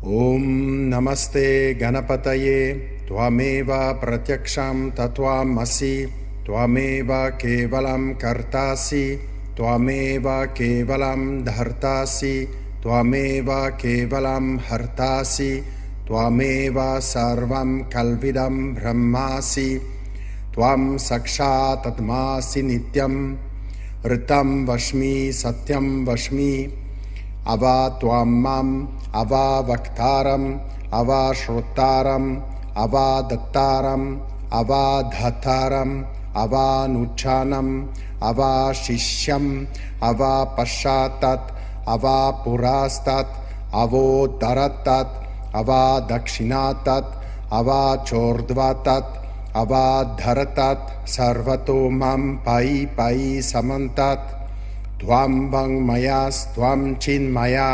ॐ नमस्ते गणपतये त्वमेव प्रत्यक्षं तत्त्वमसि त्वमेव केवलं कर्तासि त्वमेव केवलं धर्तासि त्वमेव केवलं हर्तासि त्वमेव सर्वं कल्विदं ब्रह्मासि त्वं साक्षात्मासि नित्यं ऋतं वच्मि सत्यं वच्मि अवा त्वं माम् अवा वक्तारम् अवा श्रोतारम् अवा दत्तारम् अवा धातारम् अवानुच्छानम् अवा शिष्यम् अवा पश्चात्तत् अवा पुरस्तात् अवोत्तरतत् अवा दक्षिणातत् अवा चोर्ध्वतत् अवा धरतत् सर्वतो मां पायि पायि समन्तत् त्वं वाङ्मयस्त्वं चिन्मया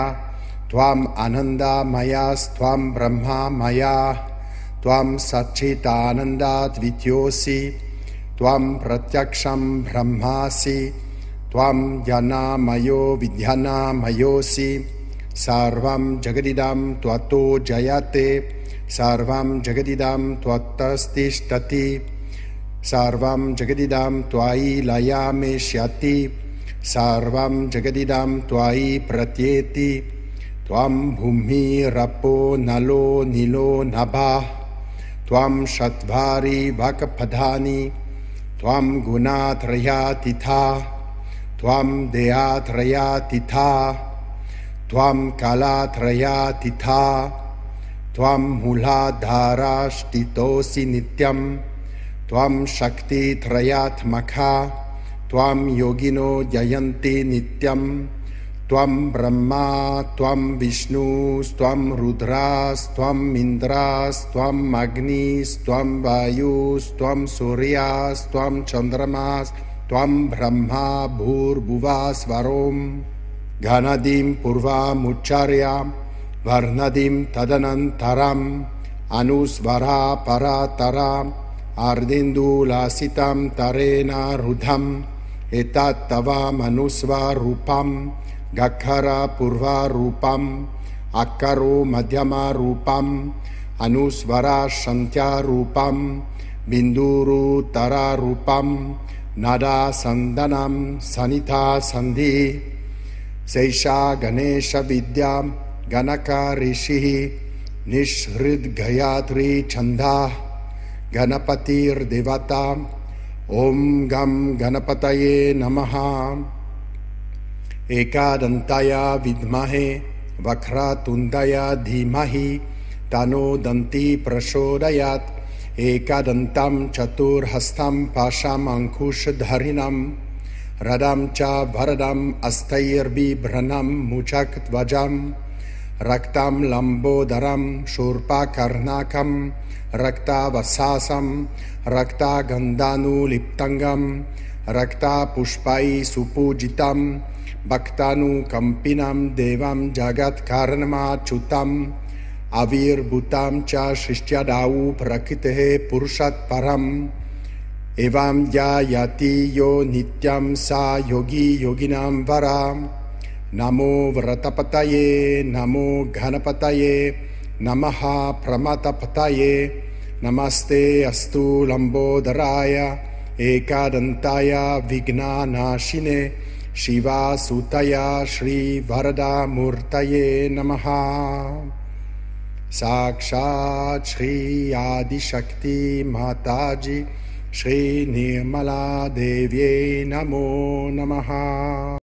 त्वम् आनन्दमयस्त्वं ब्रह्ममया त्वं सच्चिदानन्दाद्वितीयोऽसि त्वं प्रत्यक्षं ब्रह्मासि त्वं ज्ञानमयो विज्ञानमयोऽसि सर्वं जगदिदं त्वत्तो जयते सर्वं जगदिदं त्वत्तस्तिष्ठति सर्वं जगदिदं त्वयि लयमेष्यति सर्वं जगदिदं त्वयि प्रत्येति त्वं भूमिरपो नलो नीलो नभः त्वं चत्वारि वाक्पदानि त्वं गुणत्रयातीतः त्वं देहत्रयातीतः त्वं कालत्रयातीतः त्वं मूलाधारस्थितोऽसि नित्यं त्वं शक्तित्रयात्मकः त्वं योगिनो जयन्ति नित्यं त्वं ब्रह्मा त्वं विष्णुस्त्वं रुद्रस्त्वम् इन्द्रस्त्वम् अग्निस्त्वं वायुस्त्वं सूर्यस्त्वं चन्द्रमास्त्वं ब्रह्मा भूर्भुवस्वरों घनदिं पूर्वमुच्चार्य वर्णदिं तदनन्तरम् अनुस्वरा परतरम् अर्धेन्दुलसितं तरेण रुद्धम् एतत् तव मनुस्वरूपम् गखर पूर्वरूपम् अकरो मध्यमरूपम् अनुस्वरसन्ध्यारूपम् बिन्दुरुत्तररूपम् नदसन्दनं सनिता सन्धि शैषा गणेशविद्या गणकऋषिः निःसृद्गायत्री छन्दः गणपतिर्देवता ॐ गं गणपतये नमः एकदन्ताय विद्महे वक्रतुण्डाय धीमहि तन्नो दन्ती प्रचोदयात् एकदन्तं चतुर्हस्तं पाशमङ्कुशधारिणं रदं च वरदम् हस्तैर्बिभ्रतं मुचध्वजं रक्तं लम्बोदरं शूर्पकर्णकं रक्तवसासं रक्तगन्धानुलिप्तङ्गं रक्तपुष्पैः सुपूजितं भक्तानुकम्पिनं देवं जगत्कारणमच्युतम् आविर्भूतं च सृष्ट्यादौ प्रकृतेः पुरुषात् परम् एवं ध्यायति यो नित्यं स योगी योगिनां वरम् नमो व्रतपतये नमो घनपतये नमः प्रमथपतये नमस्ते अस्तु लम्बोदराय एकदन्ताय विघ्ननाशिने शिवसुताय श्रीवरदमूर्तये नमः साक्षात् श्री आदिशक्ति माताजी श्री निर्मला देव्यै नमो नमः।